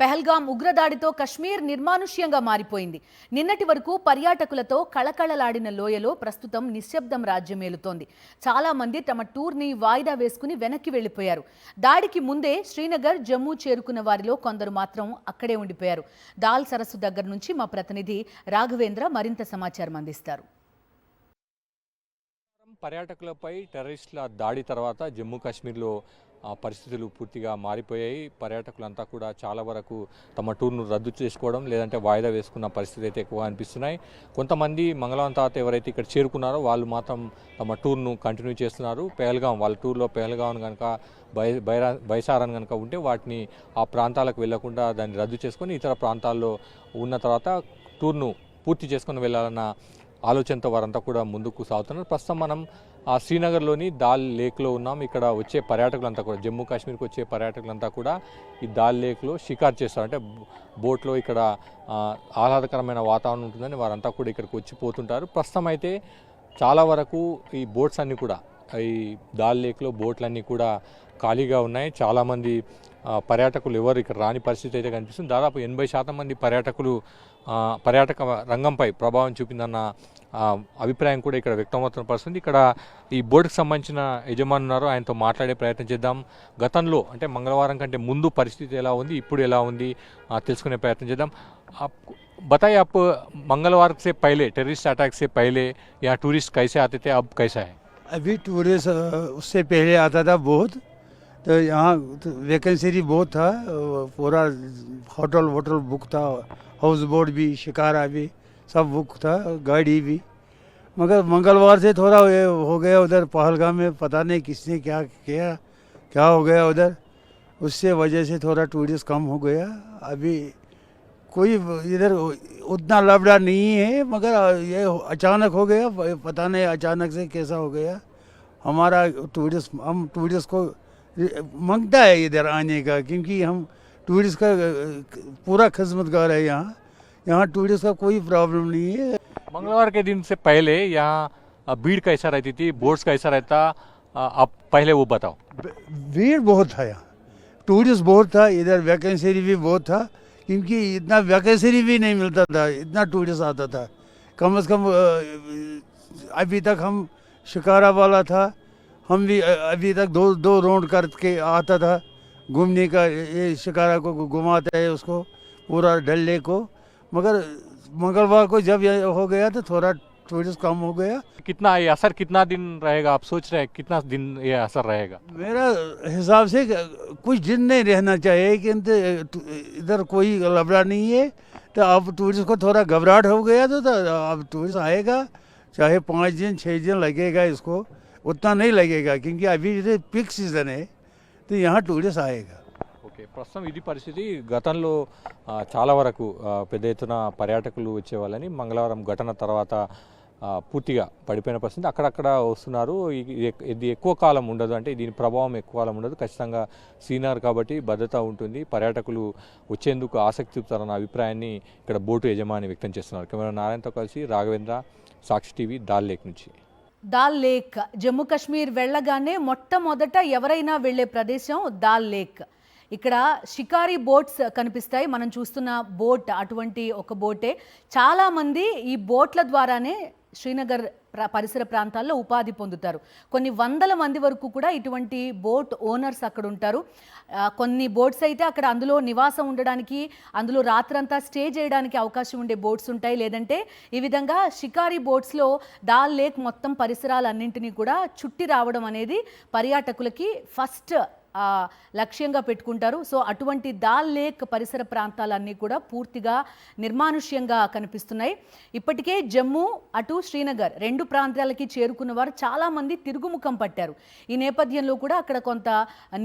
పెహల్గాం ఉగ్రదాడితో కశ్మీర్ నిర్మానుష్యంగా మారిపోయింది. నిన్నటి వరకు పర్యాటకులతో కళకళలాడిన లోయలో ప్రస్తుతం నిశ్శబ్దం రాజ్యమేలుతోంది. చాలా మంది తమ టూర్ని వాయిదా వేసుకుని వెనక్కి వెళ్లిపోయారు. దాడికి ముందే శ్రీనగర్, జమ్మూ చేరుకున్న వారిలో కొందరు మాత్రం అక్కడే ఉండిపోయారు. దాల్ సరస్సు దగ్గర నుంచి మా ప్రతినిధి రాఘవేంద్ర మరింత సమాచారం అందిస్తారు. పర్యాటకులపై టెర్రరిస్టుల దాడి తర్వాత జమ్మూ కాశ్మీర్లో పరిస్థితులు పూర్తిగా మారిపోయాయి. పర్యాటకులంతా కూడా చాలా వరకు తమ టూర్ను రద్దు చేసుకోవడం లేదంటే వాయిదా వేసుకున్న పరిస్థితి అయితే ఎక్కువ అనిపిస్తున్నాయి. కొంతమంది మంగళవారం తర్వాత ఎవరైతే ఇక్కడ చేరుకున్నారో వాళ్ళు మాత్రం తమ టూర్ను కంటిన్యూ చేస్తున్నారు. పెహల్గాం వాళ్ళ టూర్లో పెహల్గాం కనుక బైసారన్ కనుక ఉంటే వాటిని ఆ ప్రాంతాలకు వెళ్లకుండా దాన్ని రద్దు చేసుకొని ఇతర ప్రాంతాల్లో ఉన్న తర్వాత టూర్ను పూర్తి చేసుకొని వెళ్ళాలన్న ఆలోచనతో వారంతా కూడా ముందుకు సాగుతున్నారు. ప్రస్తుతం మనం శ్రీనగర్లోని దాల్ లేక్లో ఉన్నాం. ఇక్కడ వచ్చే పర్యాటకులంతా కూడా జమ్మూ కాశ్మీర్కి వచ్చే పర్యాటకులంతా కూడా ఈ దాల్ లేక్లో షికారు చేస్తారు. అంటే బోట్లో ఇక్కడ ఆహ్లాదకరమైన వాతావరణం ఉంటుందని వారంతా కూడా ఇక్కడికి వచ్చి పోతుంటారు. ప్రస్తుతం అయితే చాలా వరకు ఈ బోట్స్ అన్నీ కూడా ఈ దాల్ లేక్లో బోట్లన్నీ కూడా ఖాళీగా ఉన్నాయి. చాలామంది పర్యాటకులు ఎవరు ఇక్కడ రాని పరిస్థితి అయితే కనిపిస్తుంది. దాదాపు 80% మంది పర్యాటక రంగంపై ప్రభావం చూపిందన్న అభిప్రాయం కూడా ఇక్కడ వ్యక్తమవుతున్న పరిస్థితి. ఇక్కడ ఈ బోర్డుకు సంబంధించిన యజమాని ఉన్నారు, ఆయనతో మాట్లాడే ప్రయత్నం చేద్దాం. గతంలో అంటే మంగళవారం కంటే ముందు పరిస్థితి ఎలా ఉంది, ఇప్పుడు ఎలా ఉంది తెలుసుకునే ప్రయత్నం చేద్దాం. बताइए आप मंगलवार से पहले टेररिस्ट अटैक से पहले यहाँ टूरिस्ट कैसे आते थे, अब कैसा है? अभी टूरिस्ट उससे पहले आता था बहुत, तो यहाँ तो वैकेंसी बहुत था, पूरा होटल बुक था, हाउस बोट भी, शिकारा भी सब बुक था, गाड़ी भी। मगर मंगलवार से थोड़ा ये हो गया उधर पहलगाम में, पता नहीं किसने क्या किया, क्या हो गया उधर, उससे वजह से थोड़ा टूरिस्ट कम हो गया। अभी कोई इधर उतना लफड़ा नहीं है, मगर ये अचानक हो गया, पता नहीं अचानक से कैसा हो गया। हमारा हम टूरिस्ट को मांगता है इधर आने का, क्योंकि हम टूरिस्ट का पूरा खिदमतगार है। यहाँ टूरिस्ट का कोई प्रॉब्लम नहीं है। मंगलवार के दिन से पहले यहाँ भीड़ कैसा रहती थी, बोट्स कैसा रहता, आप पहले वो बताओ। भीड़ बहुत था, यहाँ टूरिस्ट बहुत था, इधर वैकेंसी भी बहुत था, क्योंकि इतना वैकेंसी भी नहीं मिलता था, इतना टूरिस्ट आता था। कम से कम अभी तक हम शिकारा वाला था, हम भी अभी तक दो राउंड करके आता था घूमने का, ये शिकारा को घुमाते है उसको पूरा डल लेक को। मगर मंगलवार को जब ये हो गया तो थोड़ा टूरिस्ट कम हो गया। कितना ये असर कितना दिन रहेगा, आप सोच रहे हैं कितना दिन ये असर रहेगा? मेरा हिसाब से कुछ दिन नहीं रहना चाहिए, कि इधर कोई लफड़ा नहीं है, तो अब टूरिस्ट को थोड़ा घबराहट हो गया तो अब टूरिस्ट आएगा, चाहे 5 दिन 6 दिन लगेगा, इसको उतना नहीं लगेगा, क्योंकि अभी पीक सीजन है, तो यहाँ टूरिस्ट आएगा। ఓకే, ప్రస్తుతం ఇది పరిస్థితి. గతంలో చాలా వరకు పెద్ద ఎత్తున పర్యాటకులు వచ్చేవాళ్ళని మంగళవారం ఘటన తర్వాత పూర్తిగా పడిపోయిన పరిస్థితి. అక్కడక్కడ వస్తున్నారు. ఇది ఎక్కువ కాలం ఉండదు, అంటే దీని ప్రభావం ఎక్కువ కాలం ఉండదు. ఖచ్చితంగా సీనియర్ కాబట్టి భద్రత ఉంటుంది, పర్యాటకులు వచ్చేందుకు ఆసక్తి చూపుతారన్న అభిప్రాయాన్ని ఇక్కడ బోటు యజమాని వ్యక్తం చేస్తున్నారు. కెమెరా నారాయణతో కలిసి రాఘవేంద్ర, సాక్షి టీవీ, దాల్ లేక్ నుంచి. దాల్ లేక్ జమ్మూ కాశ్మీర్ వెళ్ళగానే మొట్టమొదట ఎవరైనా వెళ్లే ప్రదేశం దాల్ లేక్. ఇక్కడ షికారీ బోట్స్ కనిపిస్తాయి. మనం చూస్తున్న బోట్ అటువంటి ఒక బోటే. చాలామంది ఈ బోట్ల ద్వారానే శ్రీనగర్ పరిసర ప్రాంతాల్లో ఉపాధి పొందుతారు. కొన్ని వందల మంది వరకు కూడా ఇటువంటి బోట్ ఓనర్స్ అక్కడ ఉంటారు. కొన్ని బోట్స్ అయితే అక్కడ అందులో నివాసం ఉండడానికి, అందులో రాత్రంతా స్టే చేయడానికి అవకాశం ఉండే బోట్స్ ఉంటాయి. లేదంటే ఈ విధంగా షికారీ బోట్స్లో దాల్ లేక్ మొత్తం పరిసరాలన్నింటినీ కూడా చుట్టి రావడం అనేది పర్యాటకులకి ఫస్ట్ లక్ష్యంగా పెట్టుకుంటారు. సో అటువంటి దాల్ లేక్ పరిసర ప్రాంతాలన్నీ కూడా పూర్తిగా నిర్మానుష్యంగా కనిపిస్తున్నాయి. ఇప్పటికే జమ్మూ అటు శ్రీనగర్ రెండు ప్రాంతాలకి చేరుకున్న వారు చాలామంది తిరుగుముఖం పట్టారు. ఈ నేపథ్యంలో కూడా అక్కడ కొంత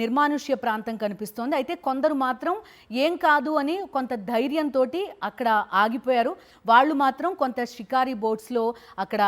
నిర్మానుష్య ప్రాంతం కనిపిస్తోంది. అయితే కొందరు మాత్రం ఏం కాదు అని కొంత ధైర్యంతో అక్కడ ఆగిపోయారు. వాళ్ళు మాత్రం కొంత షికారీ బోట్స్లో అక్కడ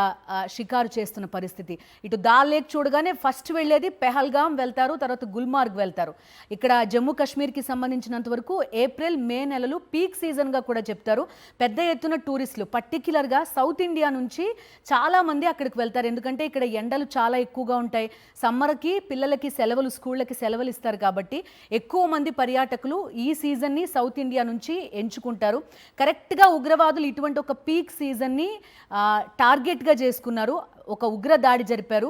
షికారు చేస్తున్న పరిస్థితి. ఇటు దాల్ లేక్ చూడగానే ఫస్ట్ వెళ్ళేది పెహల్గాం వెళ్తారు, తర్వాత గుల్మార్గ్ గుల్మార్గ్ వెళ్తారు. ఇక్కడ జమ్మూ కాశ్మీర్కి సంబంధించినంత వరకు ఏప్రిల్ మే నెలలు పీక్ సీజన్గా కూడా చెప్తారు. పెద్ద ఎత్తున టూరిస్టులు పర్టిక్యులర్గా సౌత్ ఇండియా నుంచి చాలామంది అక్కడికి వెళ్తారు. ఎందుకంటే ఇక్కడ ఎండలు చాలా ఎక్కువగా ఉంటాయి. సమ్మర్కి పిల్లలకి సెలవులు, స్కూళ్ళకి సెలవులు ఇస్తారు కాబట్టి ఎక్కువ మంది పర్యాటకులు ఈ సీజన్ని సౌత్ ఇండియా నుంచి ఎంచుకుంటారు. కరెక్ట్గా ఉగ్రవాదులు ఇటువంటి ఒక పీక్ సీజన్ని టార్గెట్గా చేసుకున్నారు. ఒక ఉగ్ర దాడి జరిపారు.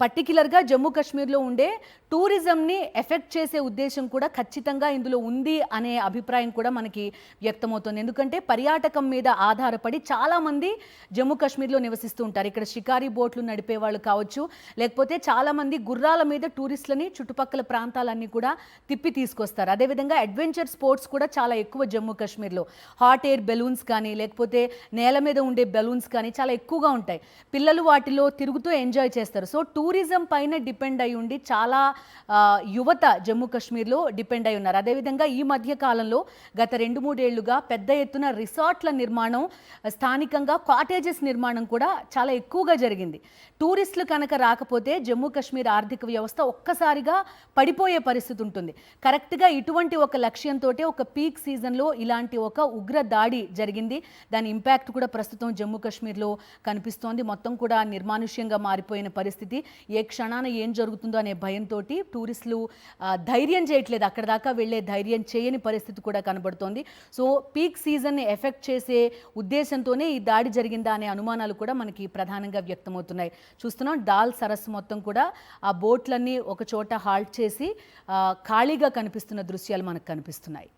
పర్టిక్యులర్గా జమ్మూ కాశ్మీర్లో ఉండే టూరిజంని ఎఫెక్ట్ చేసే ఉద్దేశం కూడా ఖచ్చితంగా ఇందులో ఉంది అనే అభిప్రాయం కూడా మనకి వ్యక్తమవుతుంది. ఎందుకంటే పర్యాటకం మీద ఆధారపడి చాలామంది జమ్మూ కాశ్మీర్లో నివసిస్తూ ఉంటారు. ఇక్కడ షికారీ బోట్లు నడిపే వాళ్ళు కావచ్చు, లేకపోతే చాలామంది గుర్రాల మీద టూరిస్టులని చుట్టుపక్కల ప్రాంతాలన్నీ కూడా తిప్పి తీసుకొస్తారు. అదేవిధంగా అడ్వెంచర్ స్పోర్ట్స్ కూడా చాలా ఎక్కువ జమ్మూ కాశ్మీర్లో. హాట్ ఎయిర్ బెలూన్స్ కానీ, లేకపోతే నేల మీద ఉండే బెలూన్స్ కానీ చాలా ఎక్కువగా ఉంటాయి. పిల్లలు వాటిలో తిరుగుతూ ఎంజాయ్ చేస్తారు. సో టూరిజం పైన డిపెండ్ అయి ఉండి చాలా యువత జమ్మూ కాశ్మీర్లో డిపెండ్ అయి ఉన్నారు. అదేవిధంగా ఈ మధ్య కాలంలో గత 2-3 ఏళ్లుగా పెద్ద ఎత్తున రిసార్ట్ల నిర్మాణం, స్థానికంగా కాటేజెస్ నిర్మాణం కూడా చాలా ఎక్కువగా జరిగింది. టూరిస్టులు కనుక రాకపోతే జమ్మూ కాశ్మీర్ ఆర్థిక వ్యవస్థ ఒక్కసారిగా పడిపోయే పరిస్థితి ఉంటుంది. కరెక్ట్గా ఇటువంటి ఒక లక్ష్యంతో ఒక పీక్ సీజన్లో ఇలాంటి ఒక ఉగ్ర దాడి జరిగింది. దాని ఇంపాక్ట్ కూడా ప్రస్తుతం జమ్మూ కాశ్మీర్లో కనిపిస్తోంది. మొత్తం కూడా నిర్మానుష్యంగా మారిపోయిన పరిస్థితి. ఏ క్షణాన ఏం జరుగుతుందో అనే భయంతో టూరిస్టులు ధైర్యం చేయట్లేదు, అక్కడ దాకా వెళ్ళే ధైర్యం చేయని పరిస్థితి కూడా కనబడుతోంది. సో పీక్ సీజన్ని ఎఫెక్ట్ చేసే ఉద్దేశంతోనే ఈ దాడి జరిగిందా అనే అనుమానాలు కూడా మనకి ప్రధానంగా వ్యక్తమవుతున్నాయి. చూస్తున్నాం దాల్ సరస్సు మొత్తం కూడా ఆ బోట్లన్నీ ఒక చోట హాల్ట్ చేసి ఖాళీగా కనిపిస్తున్న దృశ్యాలు మనకు కనిపిస్తున్నాయి.